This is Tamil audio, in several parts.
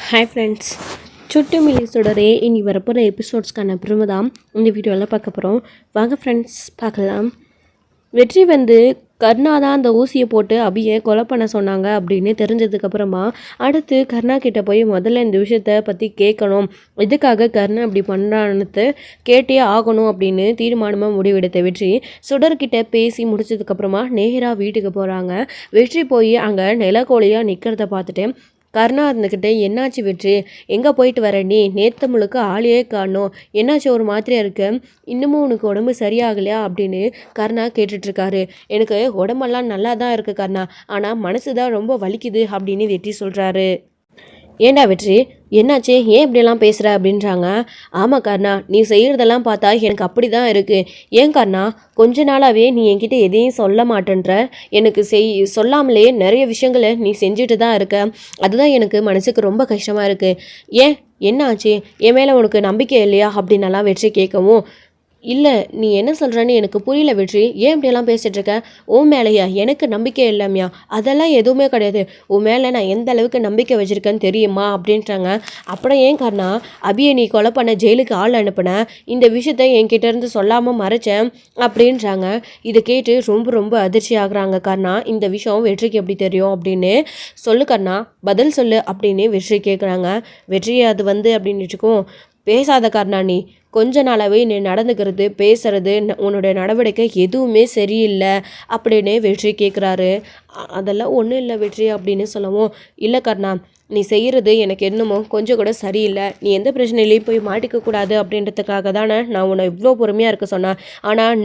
ஹாய் ஃப்ரெண்ட்ஸ், சுட்டு மில்லி தொடரே இனி வரப்போகிற எபிசோட்ஸ்க்கான அப்புறமா தான் இந்த வீடியோவில் பார்க்க போகிறோம். வாங்க ஃப்ரெண்ட்ஸ் பார்க்கலாம். வெற்றி கர்ணா தான் அந்த ஊசியை போட்டு அபியை கொலை பண்ண சொன்னாங்க அப்படின்னு தெரிஞ்சதுக்கப்புறமா அடுத்து கர்ணா கிட்டே போய் முதல்ல இந்த விஷயத்தை பற்றி கேட்கணும், இதுக்காக கர்ணா அப்படி பண்ணுறான்னு கேட்டே ஆகணும் அப்படின்னு தீர்மானமாக முடிவெடுத்த வெற்றி சுடர்கிட்ட பேசி முடிச்சதுக்கப்புறமா நேராக வீட்டுக்கு போகிறாங்க. வெற்றி போய் அங்கே நிலக்கோழியாக நிற்கிறத பார்த்துட்டு கர்ணா இருந்துக்கிட்டு, என்னாச்சு வெற்றி, எங்கே போயிட்டு வர நீ, நேற்று முழுக்க ஆளையே காணோம், என்னாச்சு ஒரு மாதிரியாக இருக்கு, இன்னமும் உனக்கு உடம்பு சரியாகலையா அப்படின்னு கர்ணா கேட்டுட்ருக்காரு. எனக்கு உடம்பெல்லாம் நல்லா தான் இருக்குது கர்ணா, ஆனால் மனசு தான் ரொம்ப வலிக்குது அப்படின்னு வெற்றி சொல்கிறாரு. ஏண்டா வெற்றி, என்னாச்சு, ஏன் இப்படியெல்லாம் பேசுகிற அப்படின்றாங்க. ஆமாம் கர்ணா, நீ செய்கிறதெல்லாம் பார்த்தா எனக்கு அப்படி தான் இருக்குது. ஏன் கர்ணா, கொஞ்ச நாளாகவே நீ என்கிட்ட எதையும் சொல்ல மாட்டேன்ற, எனக்கு சொல்லாமலே நிறைய விஷயங்களை நீ செஞ்சுட்டு தான் இருக்க, அதுதான் எனக்கு மனசுக்கு ரொம்ப கஷ்டமாக இருக்குது. ஏன், என்ன ஆச்சு, என் மேலே உனக்கு நம்பிக்கை இல்லையா அப்படின்னலாம் வெற்றி கேட்கவும், இல்லை நீ என்ன சொல்கிறேன்னு எனக்கு புரியல வெற்றி, ஏன் இப்படியெல்லாம் பேசிகிட்ருக்க, உன் மேலேயா எனக்கு நம்பிக்கை இல்லைம்யா, அதெல்லாம் எதுவுமே கிடையாது, உன் மேலே நான் எந்த அளவுக்கு நம்பிக்கை வச்சுருக்கேன்னு தெரியுமா அப்படின்றாங்க. அப்புறம் ஏன் கர்ணா அபியை நீ கொலை பண்ண ஜெயிலுக்கு ஆள் அனுப்புனேன், இந்த விஷயத்த என்கிட்டேருந்து சொல்லாமல் மறைச்சேன் அப்படின்றாங்க. இதை கேட்டு ரொம்ப ரொம்ப அதிர்ச்சி ஆகுறாங்க கர்ணா. இந்த விஷயம் வெற்றிக்கு எப்படி தெரியும் அப்படின்னு, சொல்லு கர்ணா பதில் சொல்லு அப்படின்னு வெற்றி கேட்குறாங்க. வெற்றி அது அப்படின்னுட்டுக்கும், பேசாத கர்ணா, நீ கொஞ்ச நாளாகவே நீ நடந்துக்கிறது பேசுகிறது உன்னுடைய நடவடிக்கை எதுவுமே சரியில்லை அப்படின்னு வெற்றி கேட்குறாரு. அதெல்லாம் ஒன்றும் இல்லை வெற்றி அப்படின்னு சொல்லவும், இல்லை கர்ணா நீ செய்கிறது எனக்கு என்னமோ கொஞ்சம் கூட சரியில்லை, நீ எந்த பிரச்சனையிலையும் போய் மாட்டிக்கக்கூடாது அப்படின்றதுக்காக தானே நான் உன்னை இவ்வளோ பொறுமையாக இருக்க சொன்னேன். ஆனால்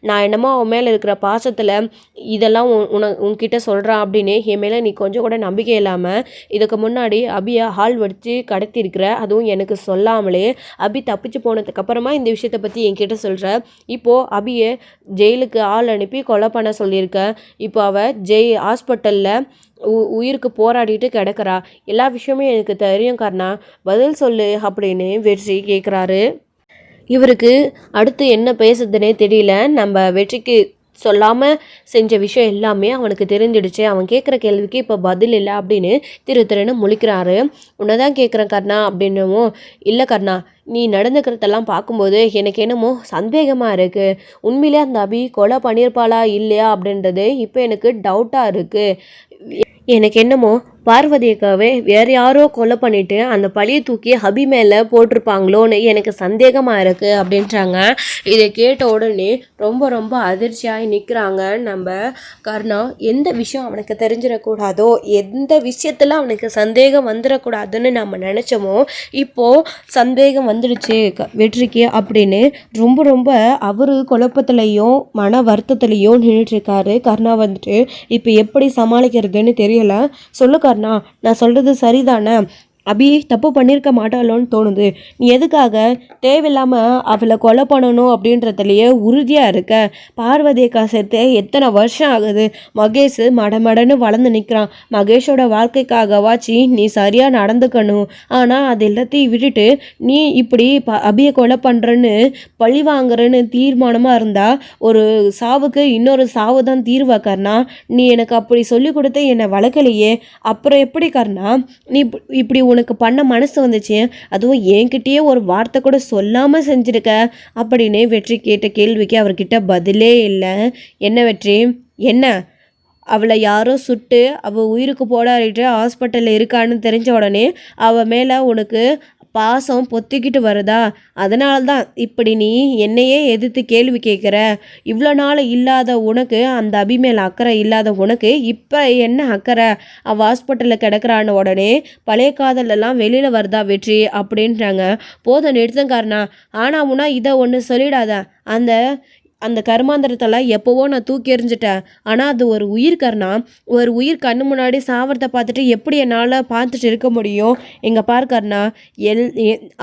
நான் என்னமோ அவன் மேலே இருக்கிற பாசத்தில் இதெல்லாம் உன்கிட்ட சொல்கிறான் அப்படின்னு என் மேலே நீ கொஞ்சம் கூட நம்பிக்கை இல்லாமல் இதுக்கு முன்னாடி அபியை ஹால் வச்சு கடத்திருக்கிற, அதுவும் எனக்கு சொல்லாமலே அபி தப்பிச்சு போனதுக்கப்புறமா இந்த விஷயத்தை பற்றி என்கிட்ட சொல்கிற. இப்போது அபியை ஜெயிலுக்கு ஆள் அனுப்பி கொலை பண்ண சொல்லியிருக்க, இப்போ அவள் ஹாஸ்பிட்டலில் உயிருக்கு போராடிட்டு கிடக்கிறா, எல்லா விஷயமும் எனக்கு தெரியும் கர்ணா, பதில் சொல்லு அப்படின்னு வெற்றி கேட்குறாரு. இவருக்கு அடுத்து என்ன பேசுறதுனே தெரியல. நம்ம வெற்றிக்கு சொல்லாமல் செஞ்ச விஷயம் எல்லாமே அவனுக்கு தெரிஞ்சிடுச்சு, அவன் கேட்குற கேள்விக்கு இப்போ பதில் இல்லை அப்படின்னு திருன்னு முழிக்கிறாரு. உன்னை தான் கேட்குறேன் கர்ணா அப்படின்னவும், இல்லை கர்ணா நீ நடந்துக்கிறதெல்லாம் பார்க்கும்போது எனக்கு என்னமோ சந்தேகமாக இருக்குது, உண்மையிலே அந்த அபி கொலை பண்ணியிருப்பாளா இல்லையா அப்படின்றது இப்போ எனக்கு டவுட்டாக இருக்குது. எனக்கு என்னமோ பார்வதியக்காவே வேறு யாரோ கொலை பண்ணிவிட்டு அந்த பழியை தூக்கி அபி மேலே போட்டிருப்பாங்களோன்னு எனக்கு சந்தேகமாக இருக்குது அப்படின்றாங்க. இதை கேட்ட உடனே ரொம்ப ரொம்ப அதிர்ச்சியாக நிற்கிறாங்க நம்ம கர்ணா. எந்த விஷயம் அவனுக்கு தெரிஞ்சிடக்கூடாதோ, எந்த விஷயத்தில் அவனுக்கு சந்தேகம் வந்துடக்கூடாதுன்னு நம்ம நினச்சோமோ இப்போது சந்தேகம் வந்துடுச்சு வெற்றிக்கு அப்படின்னு ரொம்ப ரொம்ப அவர் குழப்பத்துலேயும் மன வருத்தத்துலேயும் நின்றுட்டுருக்காரு கர்ணா. இப்போ எப்படி சமாளிக்கிறதுன்னு தெரியல. சொல்லு கர்ணா, நான் சொல்கிறது சரிதானே, அபி தப்பு பண்ணியிருக்க மாட்டாளோன்னு தோணுது, நீ எதுக்காக தேவையில்லாமல் அவளை கொலை பண்ணணும் அப்படின்றதுலையே உறுதியாக இருக்க. பார்வதியை சேர்த்து எத்தனை வருஷம் ஆகுது, மகேஷ் மடமடன்னு வளர்ந்து நிற்கிறான், மகேஷோட வாழ்க்கைக்காகவாச்சு நீ சரியாக நடந்துக்கணும். ஆனால் அது எல்லாத்தையும் விட்டுட்டு நீ இப்படி அபியை கொலை பண்ணுறன்னு பழி வாங்குறன்னு தீர்மானமாக இருந்தால் ஒரு சாவுக்கு இன்னொரு சாவு தான் தீர்வா கர்ணா. நீ எனக்கு அப்படி சொல்லி கொடுத்து என்னை வளர்க்கலையே, அப்புறம் எப்படி கர்ணா நீ இப்படி உனக்கு பண்ண மனசு வந்துச்சு, அதுவும் என்கிட்டயே ஒரு வார்த்தை கூட சொல்லாமல் செஞ்சுருக்க அப்படின்னு வெற்றி கேட்ட கேள்விக்கு அவர்கிட்ட பதிலே இல்லை. என்ன வெற்றி, என்ன அவளை யாரோ சுட்டு அவள் உயிருக்கு போராடிட்டு ஹாஸ்பிட்டலில் இருக்கான்னு தெரிஞ்ச உடனே அவள் மேலே உனக்கு பாசம் பொத்திக்கிட்டு வருதா, அதனால தான் இப்படி நீ என்னையே எதிர்த்து கேள்வி கேட்குற. இவ்வளோ நாள் இல்லாத உனக்கு, அந்த அபி மேல் அக்கறை இல்லாத உனக்கு இப்போ என்ன அக்கறை, அவள் ஹாஸ்பிட்டலில் கிடக்கிறான்னு உடனே பழைய காதலெல்லாம் வெளியில் வருதா வெற்றி அப்படின்றாங்க. போதும் நிறுத்தங்காரனா, ஆனால் உனா இதை ஒன்று சொல்லிடாத, அந்த அந்த கர்மாந்திரத்தெல்லாம் எப்போவோ நான் தூக்கி எறிஞ்சிட்டேன், ஆனால் அது ஒரு உயிர் கர்ணா, ஒரு உயிர் கண்ணு முன்னாடி சாவரத்தை பார்த்துட்டு எப்படி என்னால் பார்த்துட்டு இருக்க முடியும். எங்கள் பார் கர்ணா,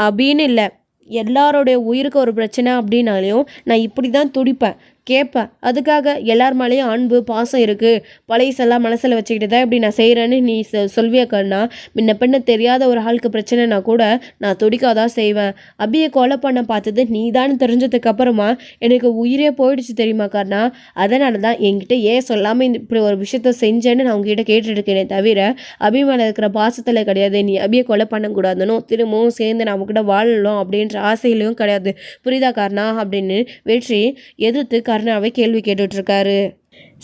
அப்படின்னு இல்லை, எல்லாரோடைய உயிருக்கு ஒரு பிரச்சனை அப்படின்னாலையும் நான் இப்படி தான் துடிப்பேன். கேட்பேன். அதுக்காக எல்லார் மேலேயும் அன்பு பாசம் இருக்குது, பழையசெல்லாம் மனசில் வச்சுக்கிட்டு தான் இப்படி நான் செய்கிறேன்னு நீ சொல்வியா கருணா? முன்ன பின்ன தெரியாத ஒரு ஆளுக்கு பிரச்சனைனா கூட நான் துடிக்காதான் செய்வேன். அபியை கொலை பண்ண பார்த்தது நீ தான் தெரிஞ்சதுக்கு அப்புறமா எனக்கு உயிரே போயிடுச்சு தெரியுமா கருணா? அதனால தான் என்கிட்ட ஏன் சொல்லாமல் இப்படி ஒரு விஷயத்த செஞ்சேன்னு நான் உங்ககிட்ட கேட்டுருக்கேனே தவிர அபி மேலே இருக்கிற பாசத்தில் கிடையாது. நீ அபியை கொலை பண்ணக்கூடாதுன்னு திரும்பவும் சேர்ந்து நம்ம கூட வாழலாம் அப்படின்ற ஆசையிலையும் கிடையாது. புரியுதா கருணா? அப்படின்னு வெற்றி எதிர்த்து கருணாவை கேள்வி கேட்டுட்ருக்காரு.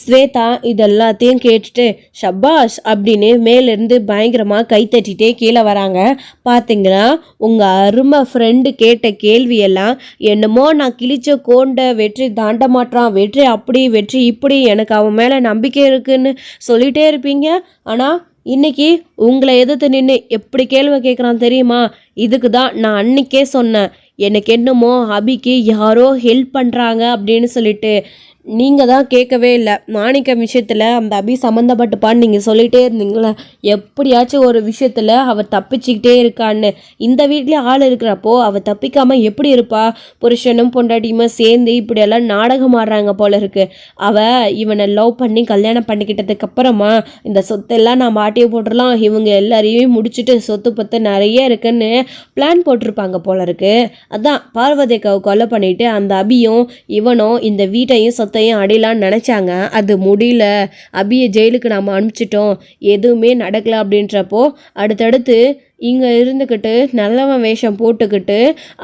ஸ்வேதா இதெல்லாத்தையும் கேட்டுட்டு ஷபாஷ் அப்படின்னு மேலேருந்து பயங்கரமாக கைத்தட்டிகிட்டே கீழே வராங்க. பார்த்தீங்கன்னா உங்கள் அருமை ஃப்ரெண்டு கேட்ட கேள்வியெல்லாம் என்னமோ நான் கிழிச்ச கோண்ட வெற்றி தாண்ட மாட்டான், வெற்றி அப்படி வெற்றி இப்படி எனக்கு அவன் மேலே நம்பிக்கை இருக்குன்னு சொல்லிகிட்டே இருப்பீங்க. ஆனால் இன்னைக்கு உங்களை எதிர்த்து நின்று எப்படி கேள்வி கேட்குறான் தெரியுமா? இதுக்கு தான் நான் அன்னைக்கே சொன்னேன், எனக்கு என்னமோ அபிக்கு யாரோ ஹெல்ப் பண்ணுறாங்க அப்படின்னு சொல்லிட்டு. நீங்கள் தான் கேட்கவே இல்லை. மாணிக்கம் விஷயத்தில் அந்த அபி சம்மந்தப்பட்டுப்பான்னு நீங்கள் சொல்லிகிட்டே இருந்தீங்களே, எப்படியாச்சும் ஒரு விஷயத்தில் அவள் தப்பிச்சிக்கிட்டே இருக்கான்னு. இந்த வீட்லேயே ஆள் இருக்கிறப்போ அவள் தப்பிக்காமல் எப்படி இருப்பா? புருஷனும் பொண்டாட்டியுமா சேர்ந்து இப்படியெல்லாம் நாடகம் ஆடுறாங்க போல இருக்கு. அவள் இவனை லவ் பண்ணி கல்யாணம் பண்ணிக்கிட்டதுக்கு அப்புறமா இந்த சொத்தெல்லாம் நான் மாட்டிய போட்டுடலாம், இவங்க எல்லாரையும் முடிச்சுட்டு சொத்து பத்து நிறைய இருக்குன்னு பிளான் போட்டிருப்பாங்க போல இருக்கு. அதான் பார்வதிக்காவை கொலை பண்ணிட்டு அந்த அபியும் இவனும் இந்த வீட்டையும் சொத்தையும் அடிலான்னு நினச்சாங்க. அது முடியல. அபியை ஜெயிலுக்கு நாம் அனுப்பிச்சிட்டோம், எதுவுமே நடக்கலை அப்படின்றப்போ அடுத்தடுத்து இங்கே இருந்துக்கிட்டு நல்லவன் வேஷம் போட்டுக்கிட்டு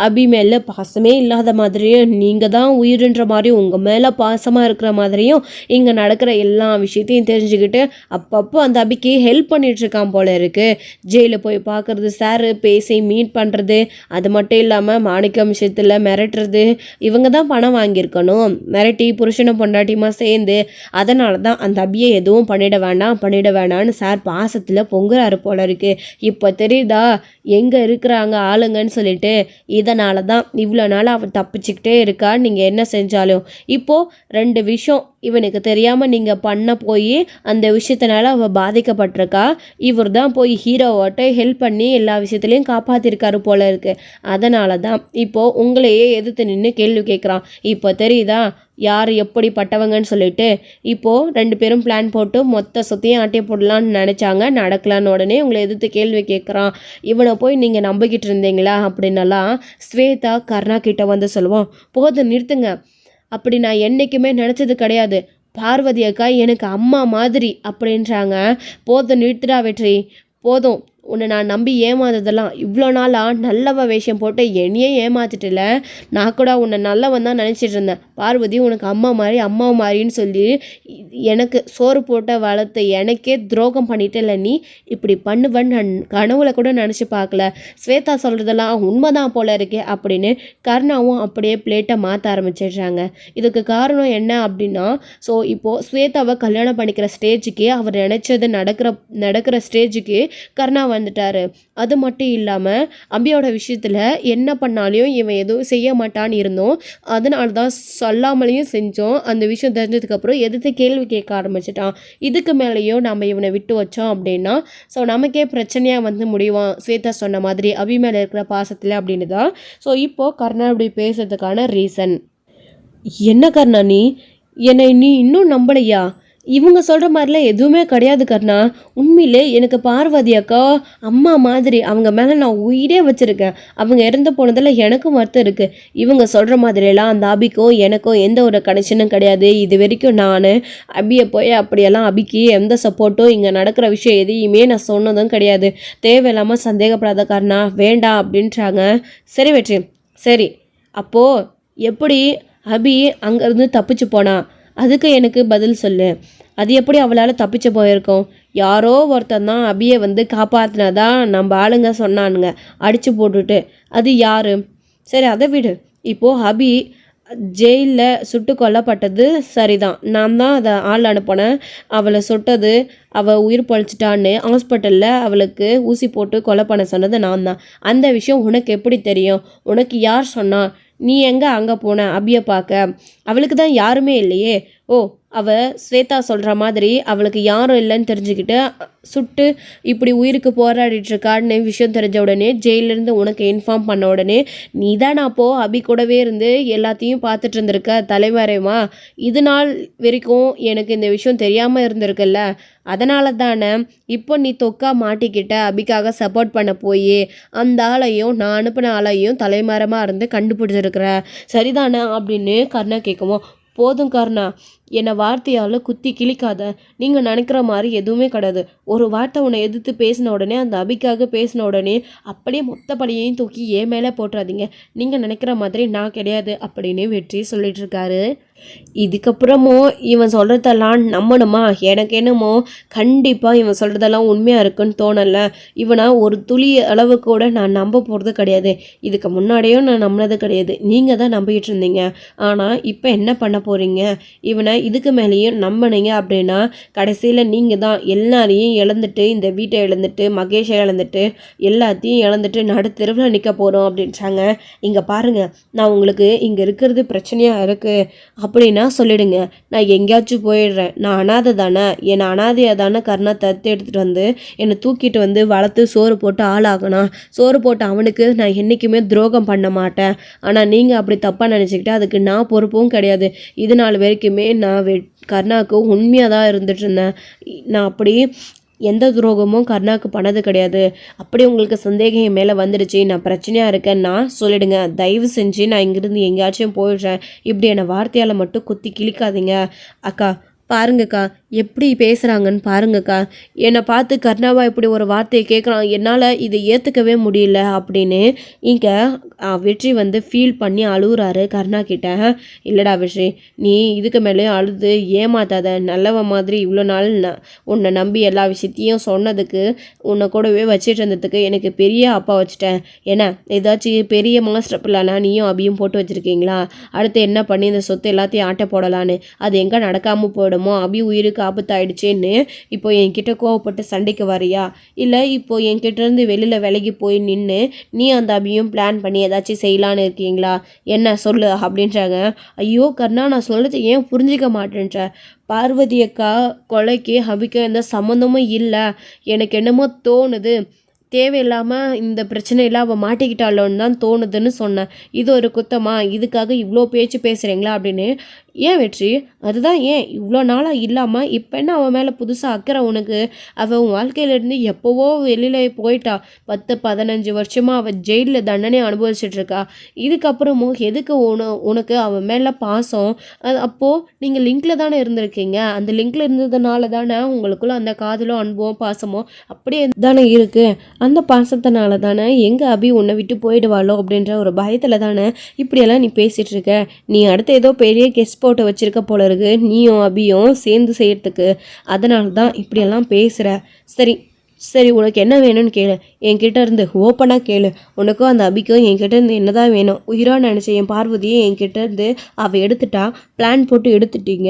அபி மேலே பாசமே இல்லாத மாதிரியும் நீங்கள் தான் உயிருன்ற மாதிரியும் உங்கள் மேலே பாசமாக இருக்கிற மாதிரியும் இங்கே நடக்கிற எல்லா விஷயத்தையும் தெரிஞ்சுக்கிட்டு அப்பப்போ அந்த அபிக்கு ஹெல்ப் பண்ணிகிட்ருக்கான் போல இருக்குது. ஜெயிலில் போய் பார்க்குறது, சாரு பேசி மீட் பண்ணுறது, அது மட்டும் இல்லாமல் மாணிக்கம் விஷயத்தில் மிரட்டுறது. இவங்க தான் பணம் வாங்கியிருக்கணும், மிரட்டி புருஷனை பொண்டாட்டியுமா சேர்ந்து. அதனால தான் அந்த அபியை எதுவும் பண்ணிட வேண்டாம்னு சார் பாசத்தில் பொங்குறாரு போல இருக்குது. இப்போ தெரியுதா எங்கே இருக்கிறாங்க ஆளுங்கன்னு சொல்லிட்டு. இதனால தான் இவ்வளோ நாள் அவன் தப்பிச்சுக்கிட்டே இருக்கா. நீங்கள் என்ன செஞ்சாலும் இப்போது 2 விஷயம் இவனுக்கு தெரியாமல் நீங்கள் பண்ண போய் அந்த விஷயத்தினால அவள் பாதிக்கப்பட்டிருக்கா. இவர் தான் போய் ஹீரோவாட்ட ஹெல்ப் பண்ணி எல்லா விஷயத்துலையும் காப்பாற்றிருக்காரு போல இருக்குது. அதனால தான் இப்போது உங்களையே எதிர்த்து நின்று கேள்வி கேட்குறான். இப்போ தெரியுதா யார் எப்படிப்பட்டவங்கன்னு சொல்லிட்டு. இப்போது 2 பேரும் பிளான் போட்டு மொத்த சொத்தையும் ஆட்டிய போடலான்னு நினச்சாங்க, நடக்கலான்னு உடனே உங்களை எதிர்த்து கேள்வி கேட்குறான். இவனை போய் நீங்கள் நம்பிக்கிட்டு இருந்தீங்களா அப்படின்னலாம் ஸ்வேதா கருணா கிட்ட வந்து சொல்லுவோம். போதும் நிறுத்துங்க, அப்படி நான் என்றைக்குமே நினச்சது கிடையாது. பார்வதி அக்கா எனக்கு அம்மா மாதிரி அப்படின்றாங்க. போதும் நிறுத்துடா வெற்றி, போதும். உன்னை நான் நம்பி ஏமாந்ததெல்லாம் இவ்வளோ நாளாக நல்லவன் வேஷம் போட்டு என்னையே ஏமாத்திட்டில. நான் கூட உன்னை நல்லவன் தான் நினச்சிட்டு இருந்தேன். பார்வதி உனக்கு அம்மா மாதிரின்னு சொல்லி எனக்கு சோறு போட்ட வளர்த்த எனக்கே துரோகம் பண்ணிட்டல. நீ இப்படி பண்ணுவேன்னு நான் கனவுல கூட நினச்சி பார்க்கல. ஸ்வேதா சொல்கிறதெல்லாம் உண்மைதான் போல இருக்கே அப்படின்னு கருணாவும் அப்படியே பிளேட்டை மாற்ற ஆரம்பிச்சிடுறாங்க. இதுக்கு காரணம் என்ன அப்படின்னா, ஸோ இப்போது ஸ்வேதாவை கல்யாணம் பண்ணிக்கிற ஸ்டேஜுக்கு அவர் நினச்சது நடக்கிற ஸ்டேஜுக்கு கருணா வந்துட்டாரு. அது மட்டும் இல்லாமல் அம்பியோட விஷயத்தில் என்ன பண்ணாலையும் இவன் எதுவும் செய்ய மாட்டான்னு இருந்தோம். அதனால தான் சொல்லாமலையும் செஞ்சோம். அந்த விஷயம் தெரிஞ்சதுக்கப்புறம் எதிர்த்து கேள்வி கேட்க ஆரம்பிச்சிட்டான். இதுக்கு மேலேயும் நம்ம இவனை விட்டு வச்சோம் அப்படின்னா ஸோ நமக்கே பிரச்சனையாக வந்து முடியும். ஸ்வேதா சொன்ன மாதிரி அபி மேலே இருக்கிற பாசத்தில் அப்படின்னு தான். ஸோ இப்போது கருணா இப்படி பேசுறதுக்கான ரீசன் என்ன? கருணா நீ இன்னும் நம்பலையா? இவங்க சொல்கிற மாதிரிலாம் எதுவுமே கிடையாது கருணா. உண்மையிலே எனக்கு பார்வதி அக்கா அம்மா மாதிரி, அவங்க மேலே நான் உயிரே வச்சுருக்கேன். அவங்க இறந்து போனதில் எனக்கும் வருத்தம் இருக்குது. இவங்க சொல்கிற மாதிரியெல்லாம் அந்த அபிக்கோ எனக்கோ எந்த ஒரு கனெக்ஷனும் கிடையாது. இது வரைக்கும் நான் அபியை போய் அப்படியெல்லாம் அபிக்கு எந்த சப்போர்ட்டும் இங்கே நடக்கிற விஷயம் எதையுமே நான் சொன்னதும் கிடையாது. தேவையில்லாமல் சந்தேகப்படாத கருணா, வேண்டாம் அப்படின்றாங்க. சரி வெற்றி, சரி அப்போது எப்படி அபி அங்கேருந்து தப்பிச்சு போனா? அதுக்கு எனக்கு பதில் சொல்லு. அது எப்படி அவளால் தப்பிச்சு போயிருக்கோம்? யாரோ ஒருத்தன் தான் அபியை வந்து காப்பாற்றினதான் நம்ம ஆளுங்க சொன்னானுங்க அடித்து போட்டுட்டு. அது யார்? சரி அதை விடு. இப்போது அபி ஜெயிலில் சுட்டு கொல்லப்பட்டது சரிதான். நான் தான் அதை ஆள் அனுப்பினேன். அவளை சுட்டது, அவள் உயிர் பழிச்சிட்டான்னு ஹாஸ்பிட்டலில் அவளுக்கு ஊசி போட்டு கொலை பண்ண சொன்னது நான் தான். அந்த விஷயம் உனக்கு எப்படி தெரியும்? உனக்கு யார் சொன்னா? நீ எங்கே அங்கே போன அபியை பார்க்க? அவளுக்கு தான் யாருமே இல்லையே. ஓ ஸ்வேதா சொல்கிற மாதிரி அவளுக்கு யாரும் இல்லைன்னு தெரிஞ்சுக்கிட்டு சுட்டு இப்படி உயிருக்கு போராடிட்டு இருக்கான்னு விஷயம் தெரிஞ்ச உடனே ஜெயிலிருந்து உனக்கு இன்ஃபார்ம் பண்ண உடனே நீ தான் அப்போது அபி கூடவே இருந்து எல்லாத்தையும் பார்த்துட்டு இருந்திருக்க தலைமறைவா. இது நாள் வரைக்கும் எனக்கு இந்த விஷயம் தெரியாமல் இருந்திருக்குல்ல, அதனால தானே இப்போ நீ தொக்கா மாட்டிக்கிட்ட அபிக்காக சப்போர்ட் பண்ண போய் அந்த ஆளையும் நான் அனுப்பின ஆளையும் தலைமறைமாக இருந்து கண்டுபிடிச்சிருக்கிற சரிதானே அப்படின்னு கர்ணா கேட்கவும், போதும் கர்ணா, என்னை வார்த்தையால் குத்தி கிழிக்காத. நீங்கள் நினைக்கிற மாதிரி எதுவுமே கிடையாது. ஒரு வார்த்தை உன்னை எதிர்த்து பேசின உடனே அந்த அபிக்காக பேசின உடனே அப்படியே மொத்த பழியையும் தூக்கி ஏன் மேலே போட்டுறாதீங்க. நீங்கள் நினைக்கிற மாதிரி நான் கிடையாது அப்படின்னு வெற்றி சொல்லிட்டு இருக்காரு. இதுக்கப்புறமும் இவன் சொல்கிறதெல்லாம் நம்பணுமா? எனக்கு என்னமோ கண்டிப்பாக இவன் சொல்கிறதெல்லாம் உண்மையாக இருக்குன்னு தோணலை. இவனை ஒரு துளி அளவு கூட நான் நம்ப போகிறது கிடையாது. இதுக்கு முன்னாடியும் நான் நம்பினது கிடையாது. நீங்கள் தான் நம்பிக்கிட்டு இருந்தீங்க. ஆனால் இப்போ என்ன பண்ண போகிறீங்க? இவனை இதுக்கு மேலேயும் நம்பினீங்க அப்படின்னா கடைசியில் நீங்கள் தான் எல்லாரையும் இழந்துட்டு, இந்த வீட்டை இழந்துட்டு, மகேஷை இழந்துட்டு, எல்லாத்தையும் இழந்துட்டு நடுத்தெருவில் நிற்க போகிறோம் அப்படின்றாங்க. இங்கே பாருங்கள், நான் உங்களுக்கு இங்கே இருக்கிறது பிரச்சனையாக இருக்குது அப்படின்னா சொல்லிடுங்க. நான் எங்கேயாச்சும் போயிடுறேன். நான் அனாதை தானே, என்னை அனாதையாக தானே கர்ணா தத்து எடுத்துகிட்டு வந்து என்னை தூக்கிட்டு வந்து வளர்த்து சோறு போட்டு ஆளாகணும். சோறு போட்டு அவனுக்கு நான் என்றைக்குமே துரோகம் பண்ண மாட்டேன். ஆனால் நீங்கள் அப்படி தப்பாக நினச்சிக்கிட்டு அதுக்கு நான் பொறுப்பும் கிடையாது. இது நாள் வரைக்குமே நான் கர்ணாவுக்கு உண்மையாக தான் இருந்துட்டு இருந்தேன். நான் அப்படி எந்த துரோகமும் கர்ணாவுக்கு பண்ணது கிடையாது. அப்படி உங்களுக்கு சந்தேகம் என் மேலே வந்துடுச்சு, நான் பிரச்சனையாக இருக்கேன்னா சொல்லிடுங்க. தயவு செஞ்சு நான் இங்கேருந்து எங்கேயாச்சும் போயிடுறேன். இப்படி என்னை வார்த்தையால் மட்டும் குத்தி கிழிக்காதீங்க. அக்கா பாருங்கக்கா எப்படி பேசுகிறாங்கன்னு பாருங்கக்கா. என்னை பார்த்து கர்ணாவா இப்படி ஒரு வார்த்தையை கேட்குறான், என்னால் இதை ஏற்றுக்கவே முடியல அப்படின்னு இங்கே வெற்றி வந்து ஃபீல் பண்ணி அழுகுறாரு கர்ணா கிட்ட. இல்லைடா வெற்றி, நீ இதுக்கு மேலே அழுது ஏமாத்தாத. நல்லவ மாதிரி இவ்வளோ நாள் உன்னை நம்பி எல்லா விஷயத்தையும் சொன்னதுக்கு, உன்னை கூடவே வச்சுட்டு இருந்ததுக்கு எனக்கு பெரிய அப்பா வச்சுட்டேன். ஏன்னா ஏதாச்சும் பெரிய மாஸ்டர் பிள்ளைனா நீயும் அபியும் போட்டு வச்சுருக்கீங்களா? அடுத்து என்ன பண்ணி இந்த சொத்து எல்லாத்தையும் ஆட்டை போடலான்னு, அது எங்கே நடக்காமல் போயிடும், அபி உயிருக்கு ஆபத்தாயிடுச்சேன்னு இப்போ என்கிட்ட கோவப்பட்டு சண்டைக்கு வரியா? இல்லை இப்போ என்கிட்ட இருந்து வெளியில் விலகி போய் நின்று நீ அந்த அபியும் பிளான் பண்ணி ஏதாச்சும் செய்யலான்னு இருக்கீங்களா? என்ன சொல்லு அப்படின்றாங்க. ஐயோ கர்ணா, நான் சொல்கிறது ஏன் புரிஞ்சிக்க மாட்டேன்ற? பார்வதி அக்கா கொலைக்கு அபிக்கு எந்த சம்மந்தமும் இல்லை. எனக்கு என்னமோ தோணுது, தேவையில்லாமல் இந்த பிரச்சனையில் அவள் மாட்டிக்கிட்டாளோன்னு தான் தோணுதுன்னு சொன்னேன். இது ஒரு குத்தமா? இதுக்காக இவ்வளோ பேச்சு பேசுகிறீங்களா அப்படின்னு. ஏன் வெற்றி, அதுதான் ஏன் இவ்வளோ நாளாக இல்லாமல் இப்போ என்ன அவன் மேலே புதுசாக அக்கறை உனக்கு? அவள் உன் வாழ்க்கையிலேருந்து எப்போவோ வெளியில் போயிட்டா. 10-15 வருஷமாக அவள் ஜெயிலில் தண்டனை அனுபவிச்சிட்ருக்கா. இதுக்கப்புறமும் எதுக்கு உனக்கு அவன் மேலே பாசம்? அப்போது நீங்கள் லிங்கில் தானே இருந்திருக்கீங்க. அந்த லிங்கில் இருந்ததுனால தானே உங்களுக்குள்ள அந்த காதலோ அன்போ பாசமோ அப்படியே தானே இருக்குது. அந்த பாசத்தினால தானே எங்கே அபி உன்னை விட்டு போயிடுவாளோ அப்படின்ற ஒரு பயத்தில் தானே இப்படியெல்லாம் நீ பேசிகிட்டு இருக்க. நீ அடுத்து ஏதோ பெரிய கெஸ்ட் போட்டு வச்சிருக்க போல இருக்கு நீயும் அபியும் சேர்ந்து செய்யறதுக்கு. அதனால தான் இப்படியெல்லாம் பேசுகிற. சரி உனக்கு என்ன வேணும்னு கேளு. என்கிட்ட இருந்து ஓப்பனாக கேளு. உனக்கும் அந்த அபிக்கும் என்கிட்ட இருந்து என்ன தான் வேணும்? உயிராக நினச்ச என் பார்வதியை என்கிட்ட இருந்து அவள் எடுத்துட்டா. பிளான் போட்டு எடுத்துட்டீங்க.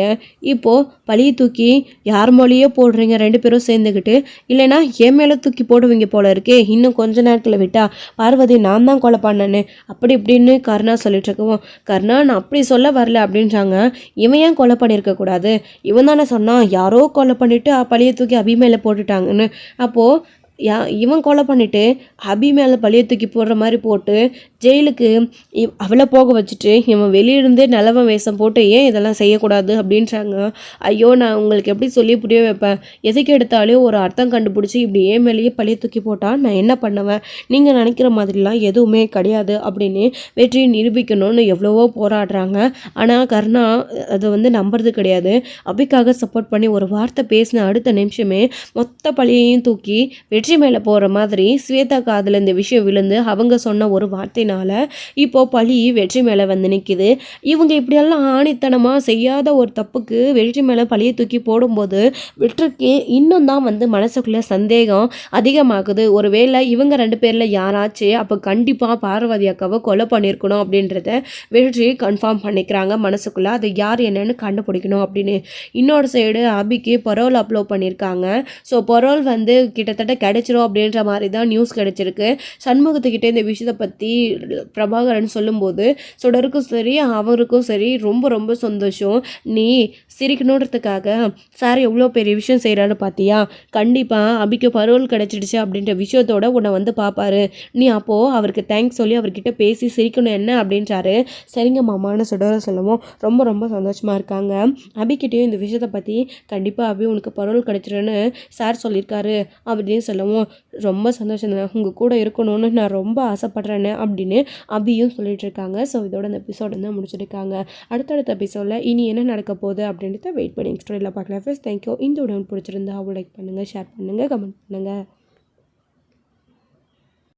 இப்போது பழியை தூக்கி யார் மொழியே போடுறீங்க 2 பேரும் சேர்ந்துக்கிட்டு. இல்லைனா என் மேலே தூக்கி போடுவீங்க போல இருக்கே. இன்னும் கொஞ்ச நேரத்தில் விட்டா பார்வதி நான் தான் கொலை பண்ணேன்னு அப்படி இப்படின்னு கர்ணா சொல்லிட்டு இருக்கவும், கர்ணா நான் அப்படி சொல்ல வரல அப்படின்றாங்க. இவன் ஏன் கொலை பண்ணியிருக்கக்கூடாது? இவன் தானே சொன்னான் யாரோ கொலை பண்ணிவிட்டு பழியை தூக்கி அபி மேலே போட்டுட்டாங்கன்னு. அப்போது இவன் கொலை பண்ணிவிட்டு அபி மேலே பழியை தூக்கி போடுற மாதிரி போட்டு ஜெயிலுக்கு அவளை போக வச்சுட்டு இவன் வெளியிருந்து நிலவன் வேஷம் போட்டு ஏன் இதெல்லாம் செய்யக்கூடாது அப்படின்றாங்க. ஐயோ நான் உங்களுக்கு எப்படி சொல்லி புரிய வைப்பேன்? எதுக்கு எடுத்தாலே ஒரு அர்த்தம் கண்டுபிடிச்சி இப்படி ஏன் மேலேயே பழியை தூக்கி போட்டால் நான் என்ன பண்ணுவேன்? நீங்கள் நினைக்கிற மாதிரிலாம் எதுவுமே கிடையாது அப்படின்னு வெற்றியை நிரூபிக்கணும்னு எவ்வளவோ போராடுறாங்க. ஆனால் கர்ணா அதை வந்து நம்புறது கிடையாது. அபிக்காக சப்போர்ட் பண்ணி ஒரு வார்த்தை பேசின அடுத்த நிமிஷமே மொத்த பழியையும் தூக்கி வெற்றி மேலே போகிற மாதிரி ஸ்வேதா காதில் இந்த விஷயம் விழுந்து அவங்க சொன்ன ஒரு வார்த்தைனால இப்போது பழி வெற்றி மேலே வந்து நிற்கிது. இவங்க இப்படியெல்லாம் ஆணித்தனமாக செய்யாத ஒரு தப்புக்கு வெற்றி மேலே பழியை தூக்கி போடும்போது வெற்றிக்கு இன்னும் தான் வந்து மனசுக்குள்ளே சந்தேகம் அதிகமாகுது. ஒருவேளை இவங்க 2 பேரில் யாராச்சும் அப்போ கண்டிப்பாக பார்வதி அக்காவை கொலை பண்ணியிருக்கணும் அப்படின்றத வெற்றி கன்ஃபார்ம் பண்ணிக்கிறாங்க மனசுக்குள்ளே. அது யார் என்னன்னு கண்டுபிடிக்கணும் அப்படின்னு. இன்னொரு சைடு அபிக்கு பரோல் அப்லோட் பண்ணியிருக்காங்க. ஸோ பரோல் வந்து கிட்டத்தட்ட கிடைச்சிரும் அப்படின்ற மாதிரி தான் நியூஸ் கிடைச்சிருக்கு. சண்முகத்துக்கிட்டே இந்த விஷயத்தை பற்றி பிரபாகரன் சொல்லும்போது சுடருக்கும் சரி அவருக்கும் சரி ரொம்ப ரொம்ப சந்தோஷம். நீ சிரிக்கணுன்றதுக்காக சார் எவ்வளோ பெரிய விஷயம் செய்கிறான்னு பார்த்தியா, கண்டிப்பாக அபிக்கு பரோல் கிடச்சிடுச்சு அப்படின்ற விஷயத்தோட உன்னை வந்து பார்ப்பாரு, நீ அப்போது அவருக்கு தேங்க்ஸ் சொல்லி அவர்கிட்ட பேசி சிரிக்கணும் என்ன அப்படின்றாரு. சரிங்க மாமான்னு சுடர சொல்லவும் ரொம்ப ரொம்ப சந்தோஷமாக இருக்காங்க. அபிக்கிட்டேயும் இந்த விஷயத்தை பற்றி கண்டிப்பாக அபி உனக்கு பரோல் கிடச்சிருன்னு சார் சொல்லியிருக்காரு அப்படின்னு சொல்லவும் ரொம்ப சந்தோஷம், உங்கள் கூட இருக்கணும்னு நான் ரொம்ப ஆசைப்பட்றேன்னு அப்படின்னு அபியும் சொல்லிட்டு இருக்காங்க. ஸோ இதோட இந்த எபிசோட் வந்து முடிச்சிருக்காங்க. அடுத்தடுத்த எபிசோடில் இனி என்ன நடக்க போகுது அப்படின்றத வெயிட் பண்ணி ஸ்டோரியில் பார்க்கலாம். First thank you. இந்த உடனே பிடிச்சிருந்தா லைக் பண்ணுங்கள், ஷேர் பண்ணுங்கள், கமெண்ட் பண்ணுங்கள்.